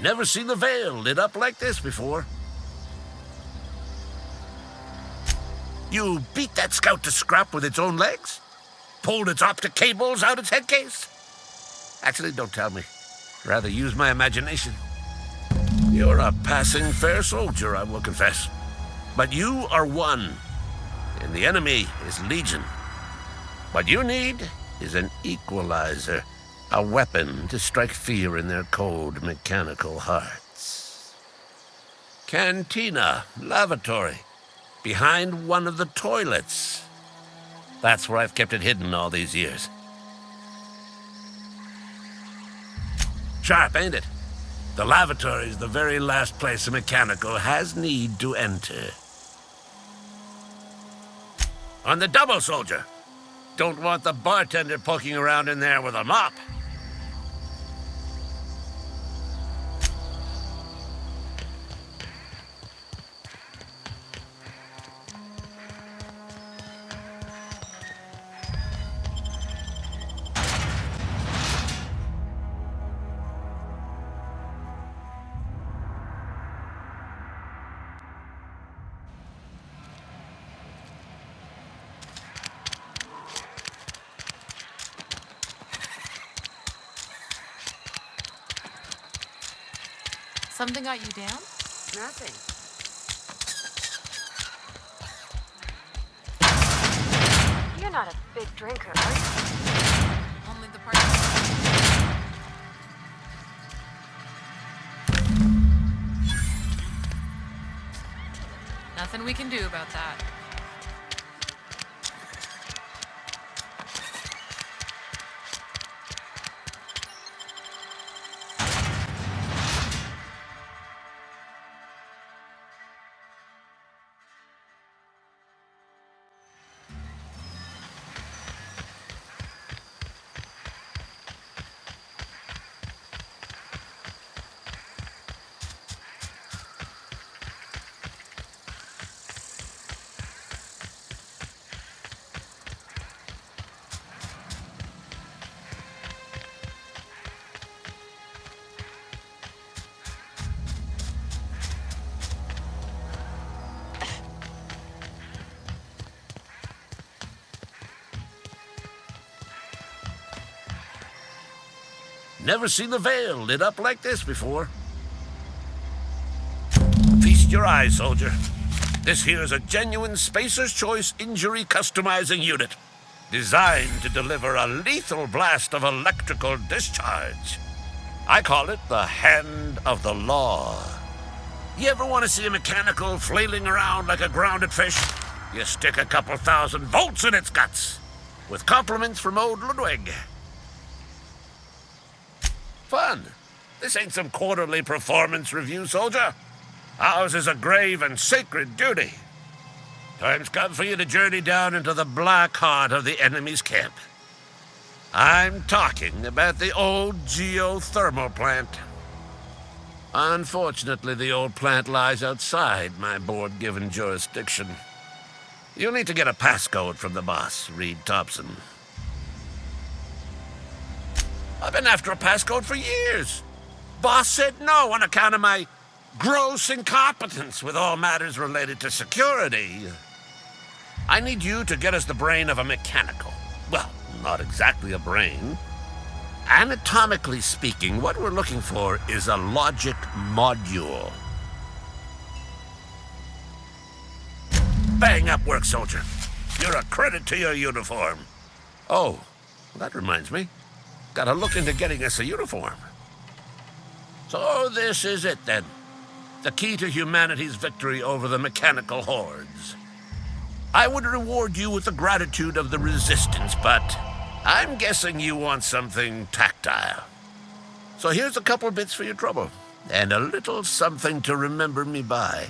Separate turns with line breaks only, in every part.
Never seen the veil lit up like this before. You beat that scout to scrap with its own legs? Pulled its optic cables out its headcase? Actually, don't tell me. Rather use my imagination. You're a passing fair soldier, I will confess. But you are one, and the enemy is legion. What you need is an equalizer, a weapon to strike fear in their cold, mechanical hearts. Cantina, lavatory, behind one of the toilets. That's where I've kept it hidden all these years. Sharp, ain't it? The lavatory is the very last place a mechanical has need to enter. On the double, soldier. Don't want the bartender poking around in there with a mop.
Something got you down?
Nothing.
You're not a big drinker, are you?
Only the party. Nothing we can do about that.
Never seen the veil lit up like this before. Feast your eyes, soldier. This here is a genuine Spacer's Choice injury customizing unit, designed to deliver a lethal blast of electrical discharge. I call it the Hand of the Law. You ever want to see a mechanical flailing around like a grounded fish? You stick a couple thousand volts in its guts. With compliments from old Ludwig. Fun. This ain't some quarterly performance review, soldier. Ours is a grave and sacred duty. Time's come for you to journey down into the black heart of the enemy's camp. I'm talking about the old geothermal plant. Unfortunately, the old plant lies outside my board-given jurisdiction. You'll need to get a passcode from the boss, Reed Thompson. I've been after a passcode for years. Boss said no on account of my gross incompetence with all matters related to security. I need you to get us the brain of a mechanical. Well, not exactly a brain. Anatomically speaking, what we're looking for is a logic module. Bang up work, soldier. You're a credit to your uniform. Oh, that reminds me. Gotta look into getting us a uniform. So this is it, then. The key to humanity's victory over the mechanical hordes. I would reward you with the gratitude of the resistance, but I'm guessing you want something tactile. So here's a couple bits for your trouble, and a little something to remember me by.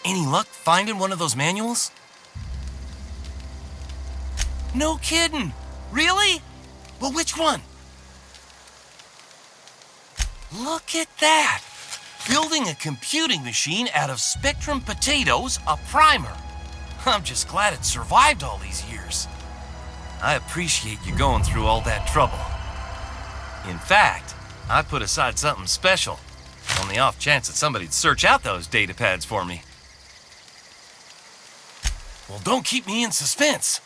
Any luck finding one of those manuals? No kidding! Really? Well, which one? Look at that! Building a computing machine out of Spectrum potatoes, a primer. I'm just glad it survived all these years. I appreciate you going through all that trouble. In fact, I put aside something special, on the off chance that somebody'd search out those data pads for me. Well, don't keep me in suspense.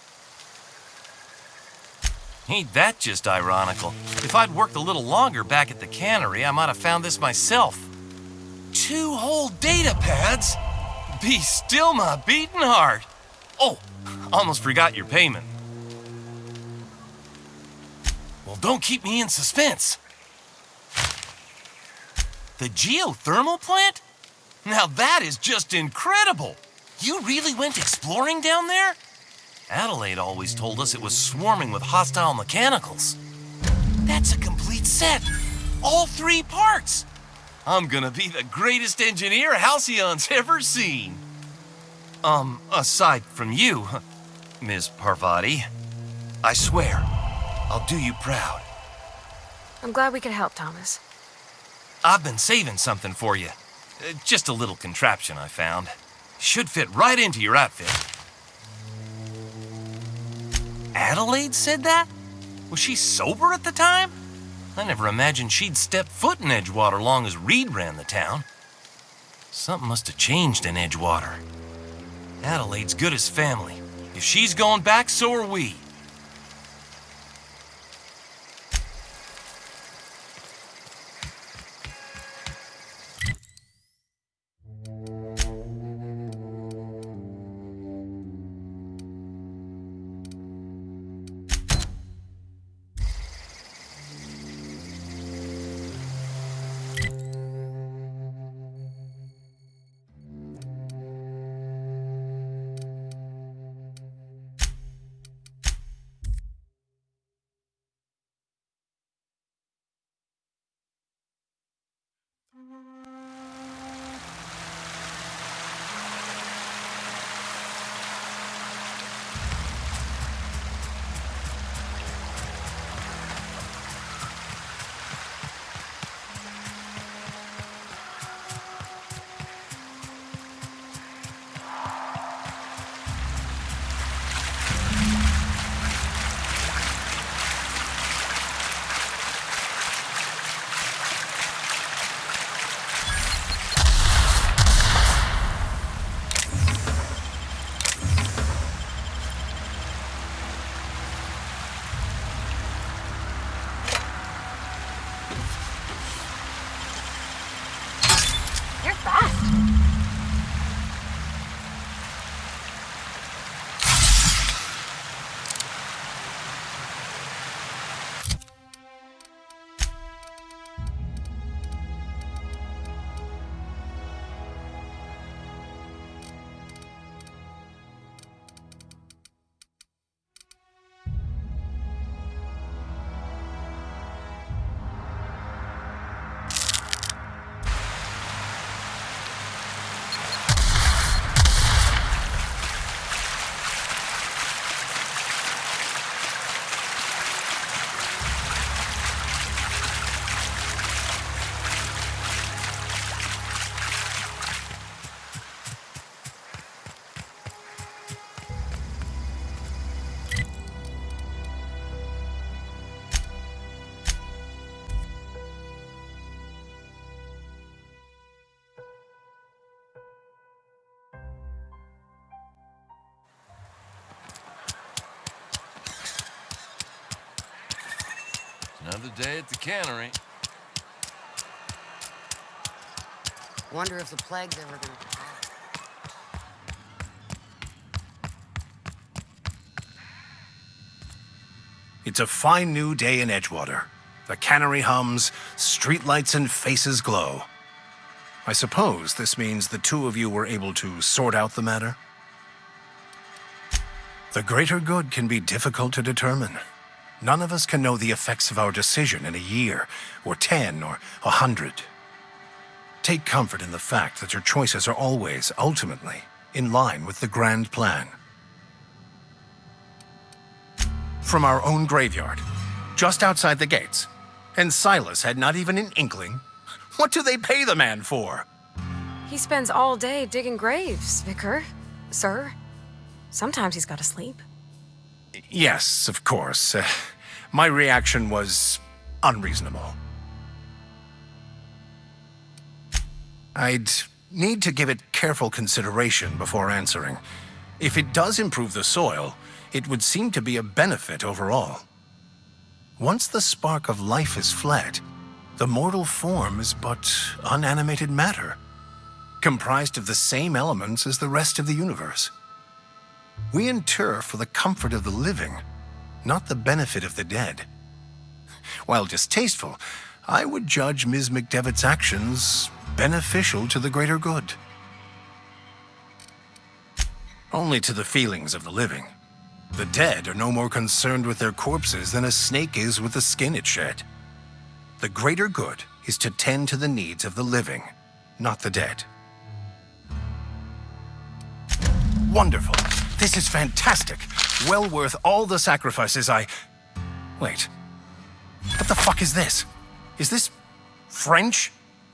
Ain't that just ironical? If I'd worked a little longer back at the cannery, I might have found this myself. 2 whole data pads? Be still my beating heart. Oh, almost forgot your payment. Well, don't keep me in suspense. The geothermal plant? Now that is just incredible. You really went exploring down there? Adelaide always told us it was swarming with hostile mechanicals. That's a complete set. All 3 parts. I'm gonna be the greatest engineer Halcyon's ever seen. Aside from you, Ms. Parvati, I swear, I'll do you proud.
I'm glad we could help, Thomas.
I've been saving something for you. Just a little contraption I found. Should fit right into your outfit. Adelaide said that? Was she sober at the time? I never imagined she'd step foot in Edgewater long as Reed ran the town. Something must have changed in Edgewater. Adelaide's good as family. If she's going back, so are we.
You're fast.
Another day at the cannery.
Wonder if the plague's ever gonna pass.
It's a fine new day in Edgewater. The cannery hums, streetlights and faces glow. I suppose this means the 2 of you were able to sort out the matter? The greater good can be difficult to determine. None of us can know the effects of our decision in a year, or 10, or 100. Take comfort in the fact that your choices are always, ultimately, in line with the grand plan. From our own graveyard, just outside the gates, and Silas had not even an inkling. What do they pay the man for?
He spends all day digging graves, Vicar. Sir. Sometimes he's got to sleep.
Yes, of course. My reaction was unreasonable. I'd need to give it careful consideration before answering. If it does improve the soil, it would seem to be a benefit overall. Once the spark of life is fled, the mortal form is but unanimated matter, comprised of the same elements as the rest of the universe. We inter for the comfort of the living, not the benefit of the dead. While distasteful, I would judge Ms. McDevitt's actions beneficial to the greater good. Only to the feelings of the living. The dead are no more concerned with their corpses than a snake is with the skin it shed. The greater good is to tend to the needs of the living, not the dead. Wonderful. This is fantastic. Well worth all the sacrifices Wait. What the fuck is this? Is this French?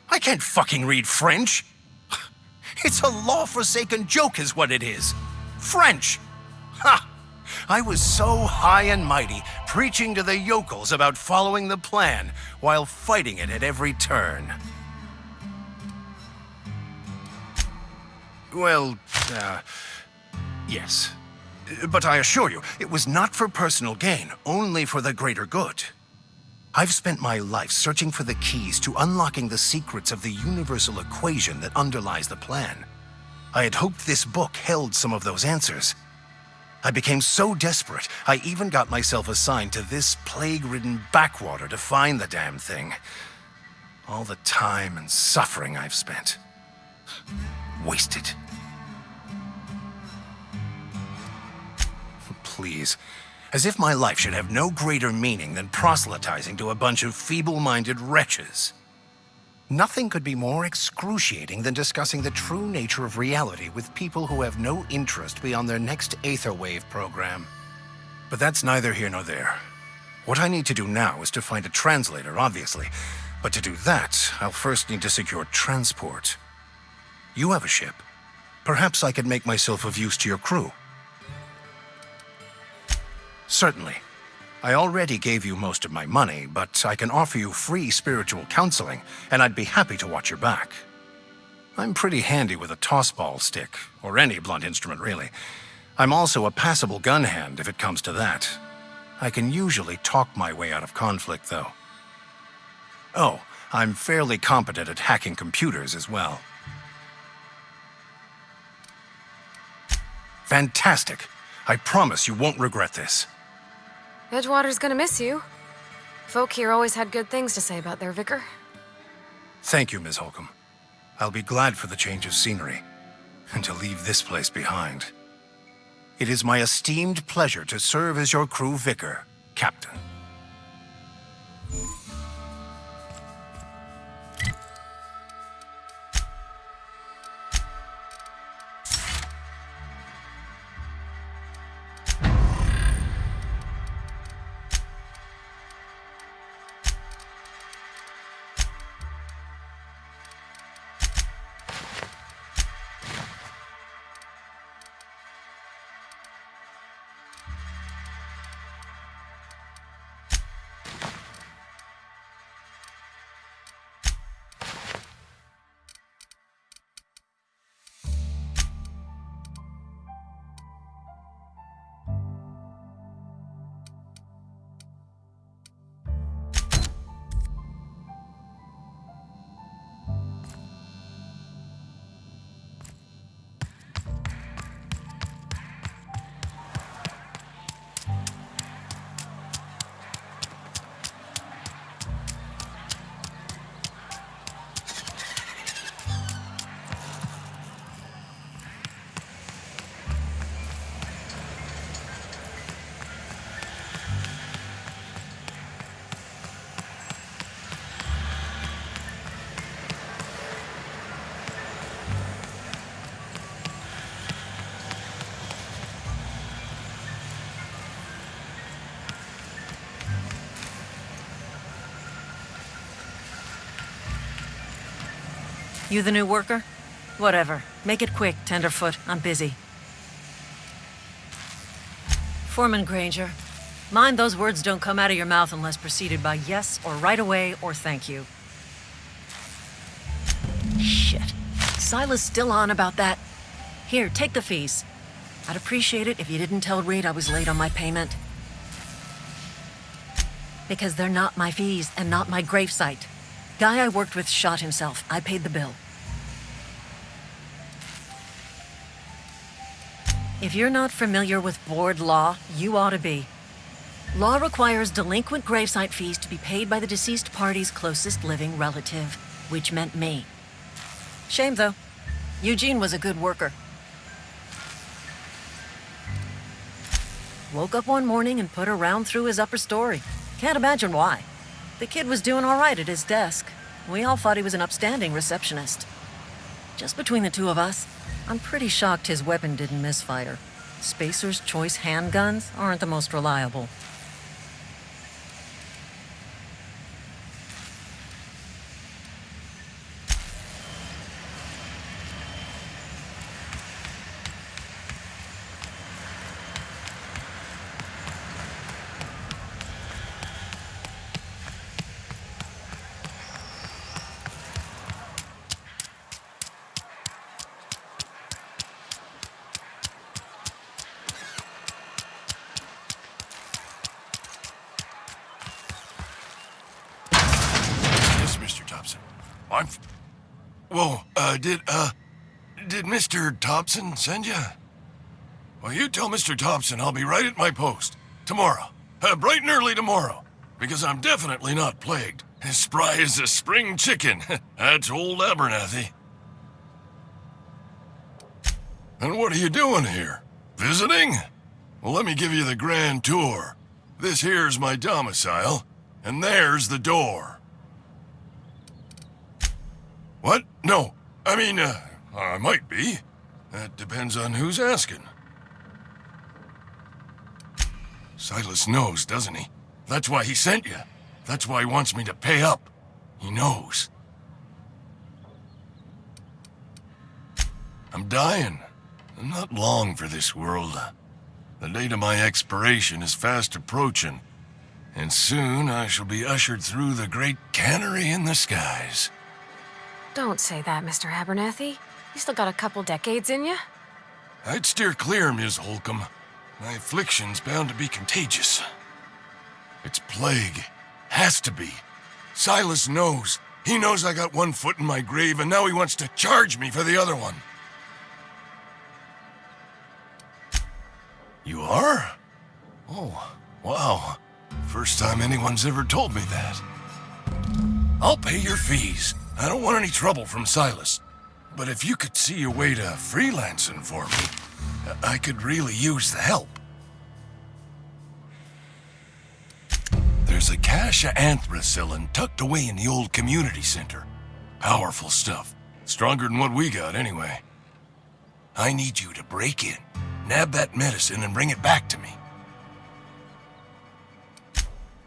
I can't fucking read French. It's a law-forsaken joke is what it is. French. Ha! I was so high and mighty, preaching to the yokels about following the plan, while fighting it at every turn. Well, yes. But I assure you, it was not for personal gain, only for the greater good. I've spent my life searching for the keys to unlocking the secrets of the universal equation that underlies the plan. I had hoped this book held some of those answers. I became so desperate, I even got myself assigned to this plague-ridden backwater to find the damn thing. All the time and suffering I've spent. Wasted. Please. As if my life should have no greater meaning than proselytizing to a bunch of feeble-minded wretches. Nothing could be more excruciating than discussing the true nature of reality with people who have no interest beyond their next Aetherwave program. But that's neither here nor there. What I need to do now is to find a translator, obviously. But to do that, I'll first need to secure transport. You have a ship. Perhaps I could make myself of use to your crew. Certainly. I already gave you most of my money, but I can offer you free spiritual counseling, and I'd be happy to watch your back. I'm pretty handy with a tossball stick, or any blunt instrument, really. I'm also a passable gun hand, if it comes to that. I can usually talk my way out of conflict, though. Oh, I'm fairly competent at hacking computers as well. Fantastic. I promise you won't regret this.
Edgewater's gonna miss you. Folk here always had good things to say about their vicar.
Thank you, Ms. Holcomb. I'll be glad for the change of scenery, and to leave this place behind. It is my esteemed pleasure to serve as your crew vicar, Captain.
You the new worker? Whatever. Make it quick, Tenderfoot. I'm busy. Foreman Granger, mind those words don't come out of your mouth unless preceded by yes or right away or thank you. Shit. Silas still on about that. Here, take the fees. I'd appreciate it if you didn't tell Reed I was late on my payment. Because they're not my fees and not my gravesite. Guy I worked with shot himself. I paid the bill. If you're not familiar with board law, you ought to be. Law requires delinquent gravesite fees to be paid by the deceased party's closest living relative, which meant me. Shame, though. Eugene was a good worker. Woke up one morning and put a round through his upper story. Can't imagine why. The kid was doing all right at his desk. We all thought he was an upstanding receptionist. Just between the two of us, I'm pretty shocked his weapon didn't misfire. Spacer's Choice handguns aren't the most reliable.
Did Mr. Thompson send you? Well, you tell Mr. Thompson I'll be right at my post. Tomorrow. Bright and early tomorrow. Because I'm definitely not plagued. As spry as a spring chicken. That's old Abernathy. And what are you doing here? Visiting? Well, let me give you the grand tour. This here's my domicile, and there's the door. What? No. I mean, I might be. That depends on who's asking. Silas knows, doesn't he? That's why he sent you. That's why he wants me to pay up. He knows. I'm dying. I'm not long for this world. The date of my expiration is fast approaching, and soon I shall be ushered through the great cannery in the skies.
Don't say that, Mr. Abernathy. You still got a couple decades in you.
I'd steer clear, Ms. Holcomb. My affliction's bound to be contagious. It's plague. Has to be. Silas knows. He knows I got one foot in my grave, and now he wants to charge me for the other one. You are? Oh, wow. First time anyone's ever told me that. I'll pay your fees. I don't want any trouble from Silas. But if you could see a way to freelancing for me, I could really use the help. There's a cache of anthracillin tucked away in the old community center. Powerful stuff. Stronger than what we got, anyway. I need you to break in, nab that medicine, and bring it back to me.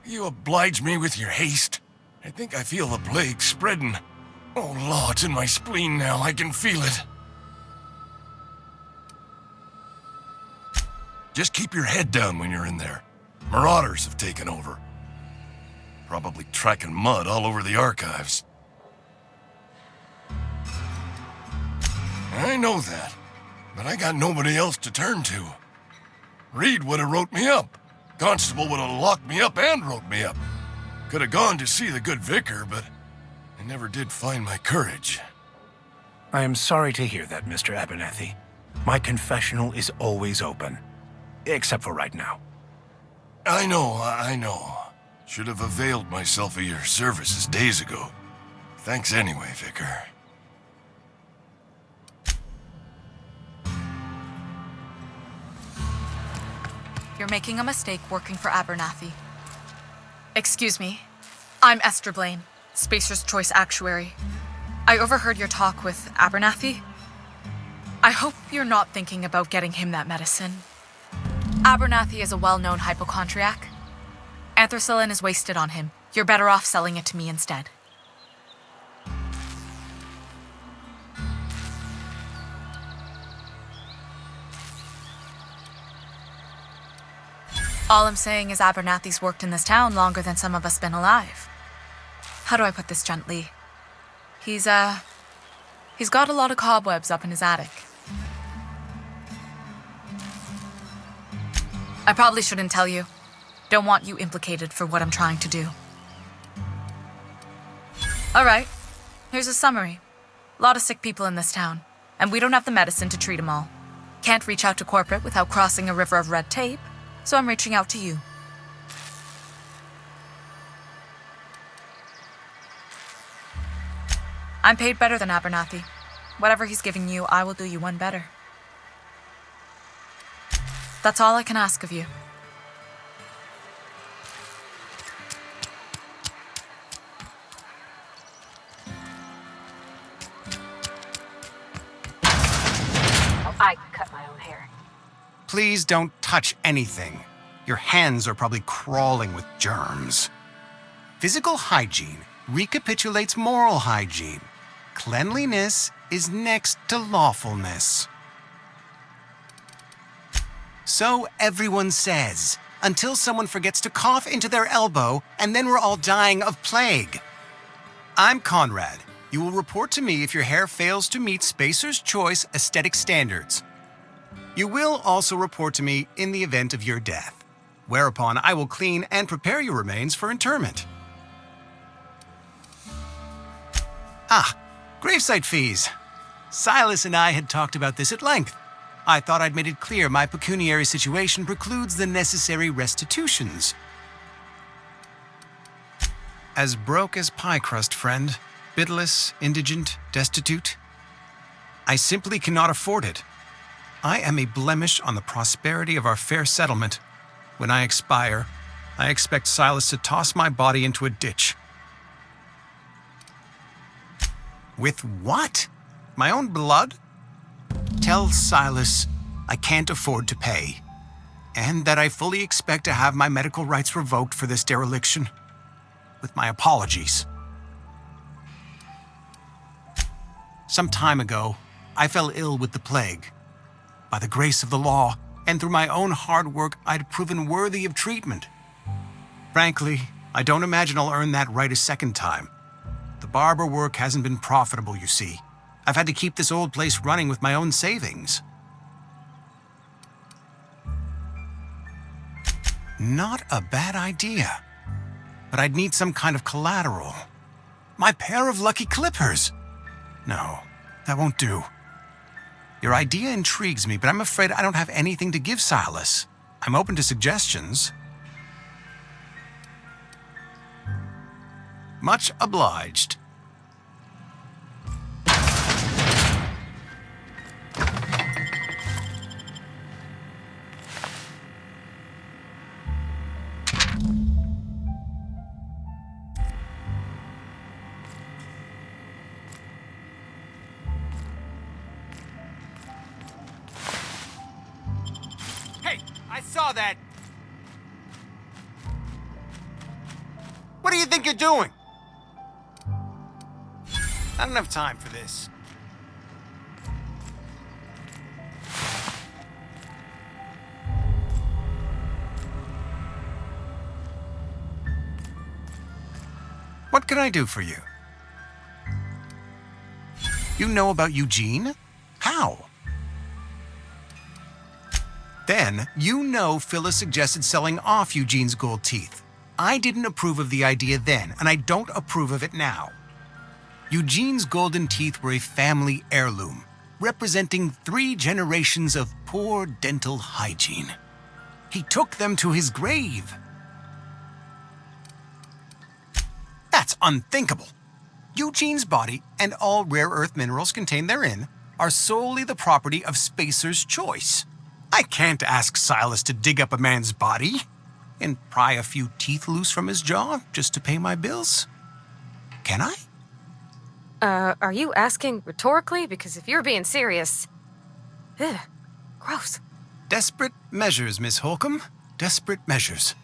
You oblige me with your haste. I think I feel the plague spreading. Oh, Law, it's in my spleen now. I can feel it. Just keep your head down when you're in there. Marauders have taken over. Probably tracking mud all over the archives. I know that, but I got nobody else to turn to. Reed would have wrote me up. Constable would have locked me up and wrote me up. Could have gone to see the good vicar, but I never did find my courage.
I am sorry to hear that, Mr. Abernathy. My confessional is always open. Except for right now.
I know. Should have availed myself of your services days ago. Thanks anyway, Vicar.
You're making a mistake working for Abernathy. Excuse me. I'm Esther Blaine, Spacer's Choice Actuary. I overheard your talk with Abernathy. I hope you're not thinking about getting him that medicine. Abernathy is a well-known hypochondriac. Anthracillin is wasted on him. You're better off selling it to me instead. All I'm saying is Abernathy's worked in this town longer than some of us been alive. How do I put this gently? He's got a lot of cobwebs up in his attic. I probably shouldn't tell you. Don't want you implicated for what I'm trying to do. All right, here's a summary. A lot of sick people in this town, and we don't have the medicine to treat them all. Can't reach out to corporate without crossing a river of red tape, so I'm reaching out to you. I'm paid better than Abernathy. Whatever he's giving you, I will do you one better. That's all I can ask of you.
I can cut my own hair.
Please don't touch anything. Your hands are probably crawling with germs. Physical hygiene recapitulates moral hygiene. Cleanliness is next to lawfulness. So everyone says, until someone forgets to cough into their elbow, and then we're all dying of plague. I'm Conrad. You will report to me if your hair fails to meet Spacer's Choice aesthetic standards. You will also report to me in the event of your death, whereupon I will clean and prepare your remains for interment. Gravesite fees. Silas and I had talked about this at length. I thought I'd made it clear my pecuniary situation precludes the necessary restitutions. As broke as pie crust, friend. Bidless, indigent, destitute. I simply cannot afford it. I am a blemish on the prosperity of our fair settlement. When I expire, I expect Silas to toss my body into a ditch. With what? My own blood? Tell Silas I can't afford to pay, and that I fully expect to have my medical rights revoked for this dereliction. With my apologies. Some time ago, I fell ill with the plague. By the grace of the law, and through my own hard work, I'd proven worthy of treatment. Frankly, I don't imagine I'll earn that right a second time. The barber work hasn't been profitable, you see. I've had to keep this old place running with my own savings. Not a bad idea. But I'd need some kind of collateral. My pair of lucky clippers! No, that won't do. Your idea intrigues me, but I'm afraid I don't have anything to give Silas. I'm open to suggestions. Much obliged.
Hey, I saw that. What do you think you're doing? I don't have time for this.
What can I do for you? You know about Eugene? How? Then, you know Phyllis suggested selling off Eugene's gold teeth. I didn't approve of the idea then, and I don't approve of it now. Eugene's golden teeth were a family heirloom, representing 3 generations of poor dental hygiene. He took them to his grave. That's unthinkable. Eugene's body and all rare earth minerals contained therein are solely the property of Spacer's Choice. I can't ask Silas to dig up a man's body and pry a few teeth loose from his jaw just to pay my bills. Can I?
Are you asking rhetorically? Because if you're being serious... Ugh, gross.
Desperate measures, Miss Holcomb. Desperate measures.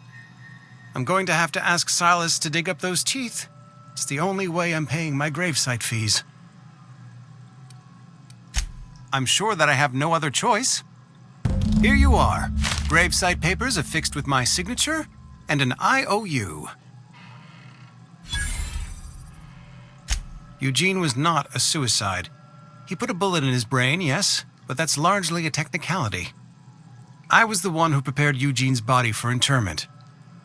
I'm going to have to ask Silas to dig up those teeth. It's the only way I'm paying my gravesite fees. I'm sure that I have no other choice. Here you are.
Gravesite papers affixed with my signature and an IOU. Eugene was not a suicide. He put a bullet in his brain, yes, but that's largely a technicality. I was the one who prepared Eugene's body for interment.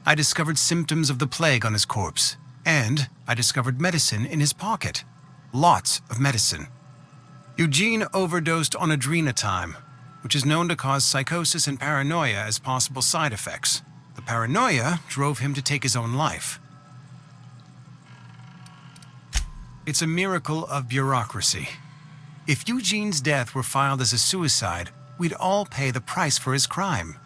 I discovered symptoms of the plague on his corpse, and I discovered medicine in his pocket. Lots of medicine. Eugene overdosed on adrenatime, which is known to cause psychosis and paranoia as possible side effects. The paranoia drove him to take his own life. It's a miracle of bureaucracy. If Eugene's death were filed as a suicide, we'd all pay the price for his crime.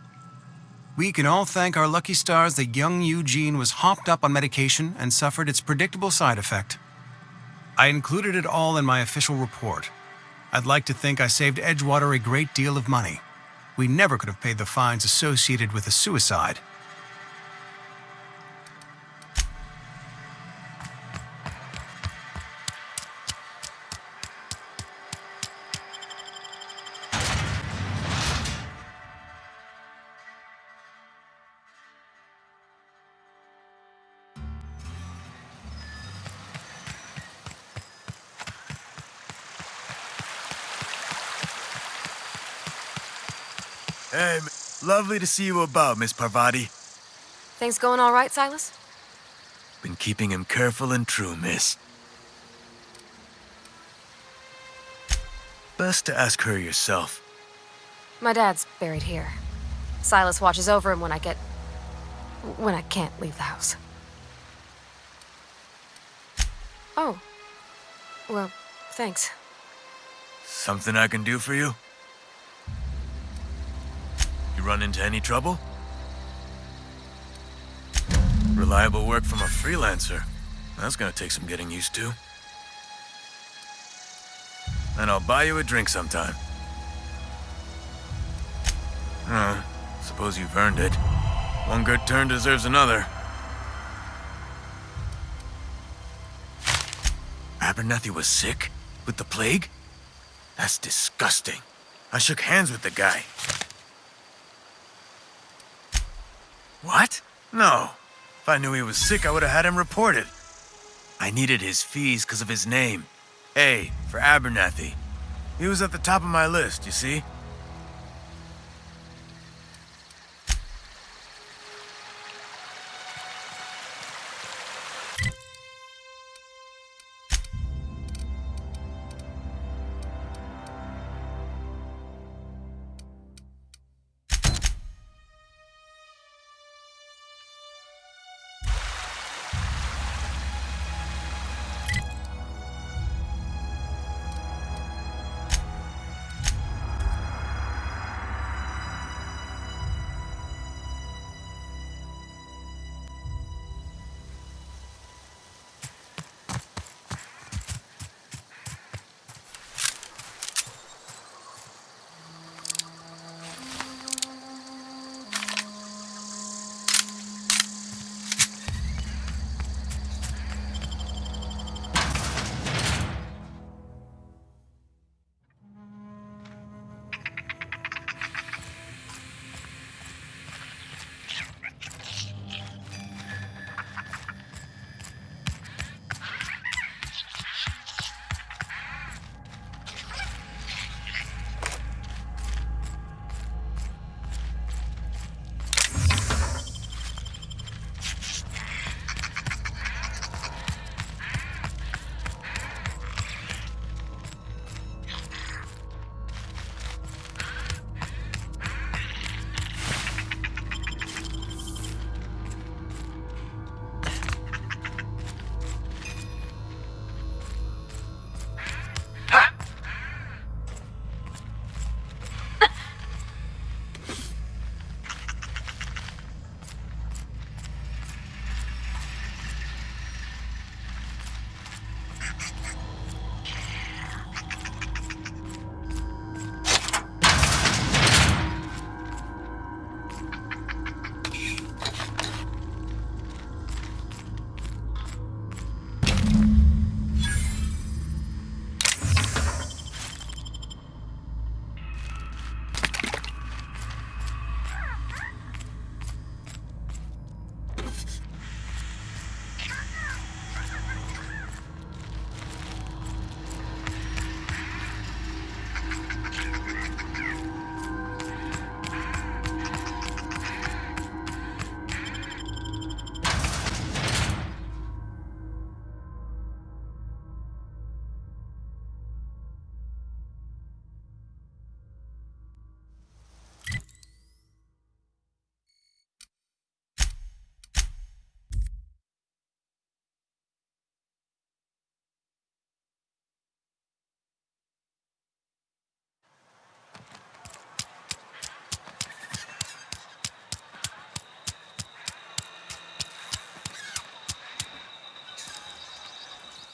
We can all thank our lucky stars that young Eugene was hopped up on medication and suffered its predictable side effect. I included it all in my official report. I'd like to think I saved Edgewater a great deal of money. We never could have paid the fines associated with a suicide.
Hey, lovely to see you about, Miss Parvati.
Things going all right, Silas?
Been keeping him careful and true, miss. Best to ask her yourself.
My dad's buried here. Silas watches over him when I can't leave the house. Oh. Well, thanks.
Something I can do for you? You run into any trouble? Reliable work from a freelancer. That's gonna take some getting used to. And I'll buy you a drink sometime. Suppose you've earned it. One good turn deserves another. Abernathy was sick? With the plague? That's disgusting. I shook hands with the guy. What? No. If I knew he was sick, I would have had him reported. I needed his fees because of his name. A for Abernathy. He was at the top of my list, you see?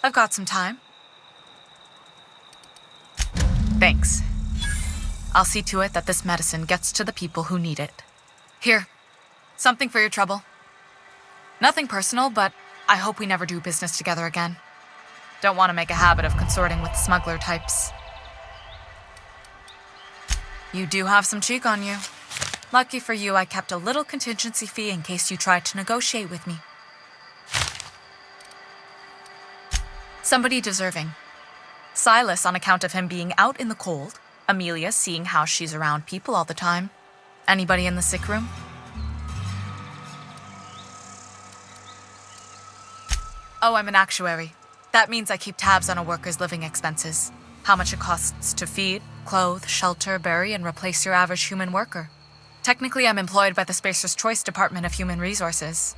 I've got some time. Thanks. I'll see to it that this medicine gets to the people who need it. Here, something for your trouble. Nothing personal, but I hope we never do business together again. Don't want to make a habit of consorting with smuggler types. You do have some cheek on you. Lucky for you, I kept a little contingency fee in case you tried to negotiate with me. Somebody deserving. Silas on account of him being out in the cold. Amelia seeing how she's around people all the time. Anybody in the sick room? Oh, I'm an actuary. That means I keep tabs on a worker's living expenses. How much it costs to feed, clothe, shelter, bury, and replace your average human worker. Technically, I'm employed by the Spacer's Choice Department of Human Resources.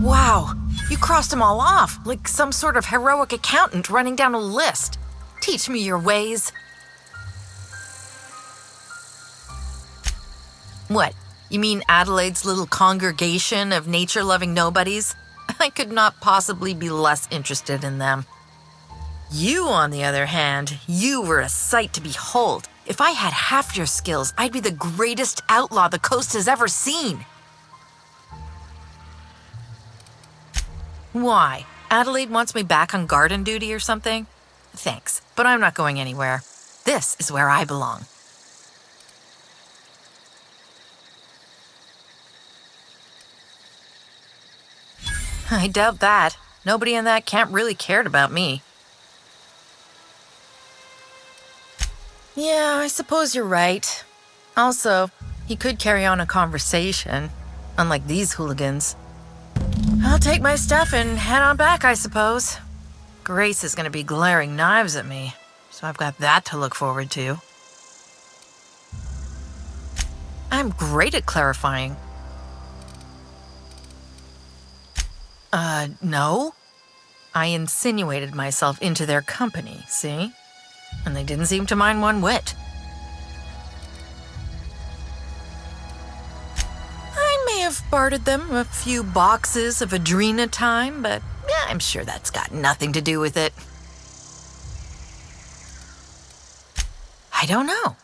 Wow, you crossed them all off, like some sort of heroic accountant running down a list. Teach me your ways. What? You mean Adelaide's little congregation of nature-loving nobodies? I could not possibly be less interested in them. You, on the other hand, you were a sight to behold. If I had half your skills, I'd be the greatest outlaw the coast has ever seen. Why? Adelaide wants me back on garden duty or something? Thanks, but I'm not going anywhere. This is where I belong. I doubt that. Nobody in that camp really cared about me. Yeah, I suppose you're right. Also, he could carry on a conversation, unlike these hooligans. I'll take my stuff and head on back, I suppose. Grace is going to be glaring knives at me, so I've got that to look forward to. I'm great at clarifying. No. I insinuated myself into their company, see? And they didn't seem to mind one whit. I may have bartered them a few boxes of Adrena time, but yeah, I'm sure that's got nothing to do with it. I don't know.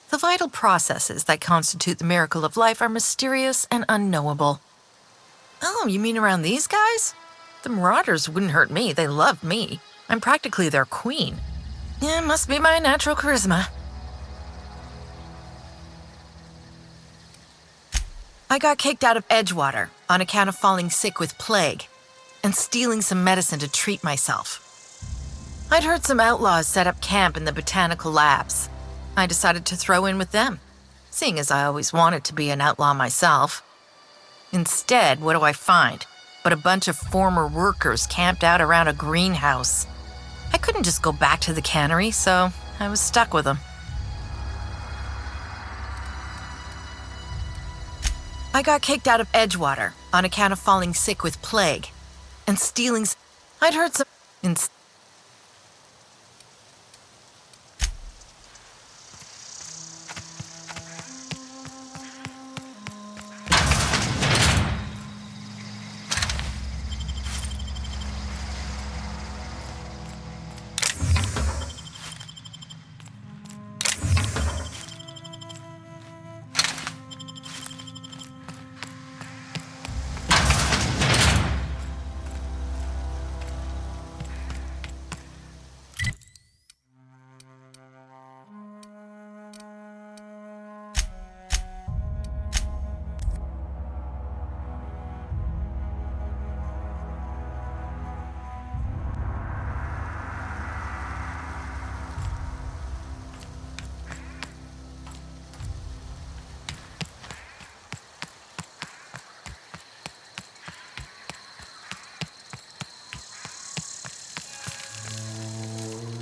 The vital processes that constitute the miracle of life are mysterious and unknowable. Oh, you mean around these guys? The Marauders wouldn't hurt me. They love me. I'm practically their queen. Yeah, it must be my natural charisma. I got kicked out of Edgewater on account of falling sick with plague and stealing some medicine to treat myself. I'd heard some outlaws set up camp in the botanical labs. I decided to throw in with them, seeing as I always wanted to be an outlaw myself. Instead, what do I find but a bunch of former workers camped out around a greenhouse? I couldn't just go back to the cannery, so I was stuck with them. I got kicked out of Edgewater on account of falling sick with plague and stealing. I'd heard some.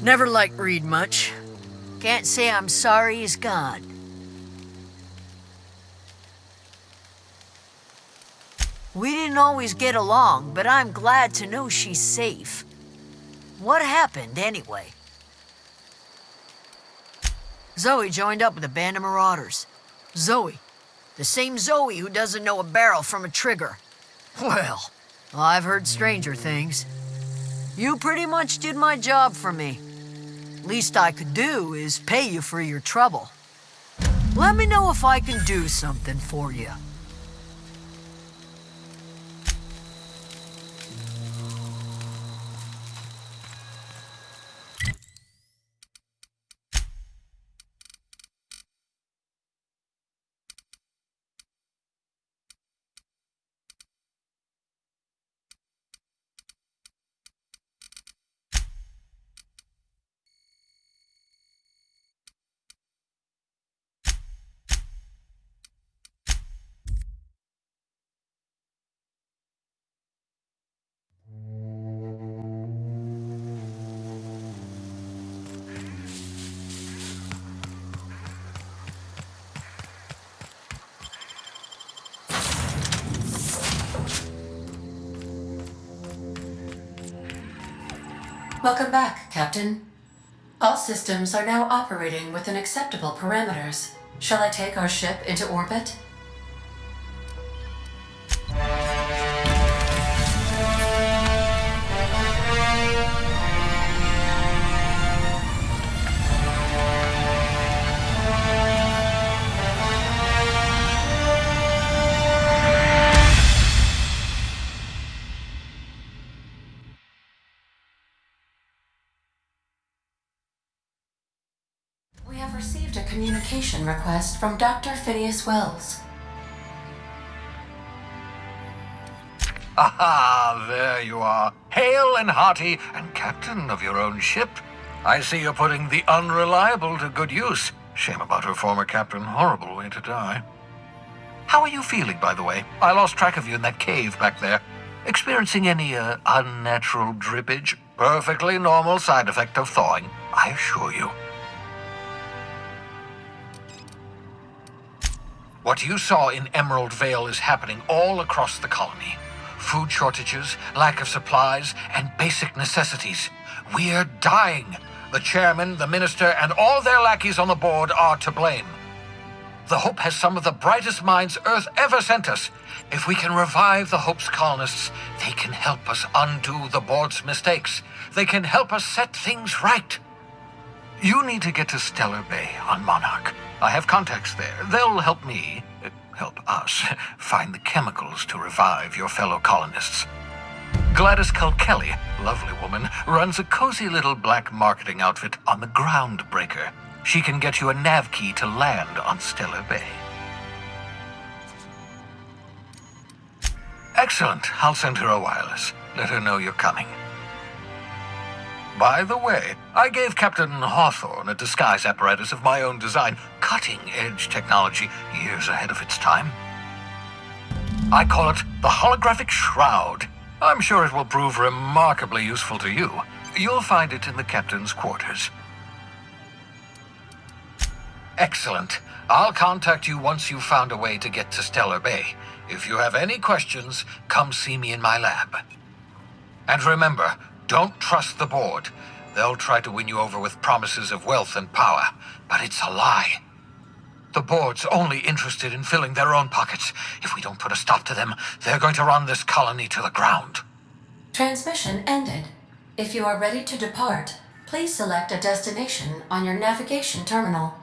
Never liked Reed much. Can't say I'm sorry he's gone. We didn't always get along, but I'm glad to know she's safe. What happened, anyway? Zoe joined up with a band of marauders. Zoe. The same Zoe who doesn't know a barrel from a trigger. Well, I've heard stranger things. You pretty much did my job for me. Least I could do is pay you for your trouble. Let me know if I can do something for you.
Welcome back, Captain. All systems are now operating within acceptable parameters. Shall I take our ship into orbit? We have received a communication request from Dr. Phineas Wells.
Aha, there you are. Hale and hearty, and captain of your own ship. I see you're putting the unreliable to good use. Shame about her former captain. Horrible way to die. How are you feeling, by the way? I lost track of you in that cave back there. Experiencing any, unnatural drippage? Perfectly normal side effect of thawing, I assure you. What you saw in Emerald Vale is happening all across the colony. Food shortages, lack of supplies, and basic necessities. We're dying. The chairman, the minister, and all their lackeys on the board are to blame. The Hope has some of the brightest minds Earth ever sent us. If we can revive the Hope's colonists, they can help us undo the board's mistakes. They can help us set things right. You need to get to Stellar Bay on Monarch. I have contacts there. They'll help me, help us, find the chemicals to revive your fellow colonists. Gladys Kelly, lovely woman, runs a cozy little black marketing outfit on the Groundbreaker. She can get you a nav key to land on Stellar Bay. Excellent. I'll send her a wireless. Let her know you're coming. By the way, I gave Captain Hawthorne a disguise apparatus of my own design, cutting-edge technology, years ahead of its time. I call it the Holographic Shroud. I'm sure it will prove remarkably useful to you. You'll find it in the captain's quarters. Excellent. I'll contact you once you've found a way to get to Stellar Bay. If you have any questions, come see me in my lab. And remember, don't trust the board. They'll try to win you over with promises of wealth and power, but it's a lie. The board's only interested in filling their own pockets. If we don't put a stop to them, they're going to run this colony to the ground.
Transmission ended. If you are ready to depart, please select a destination on your navigation terminal.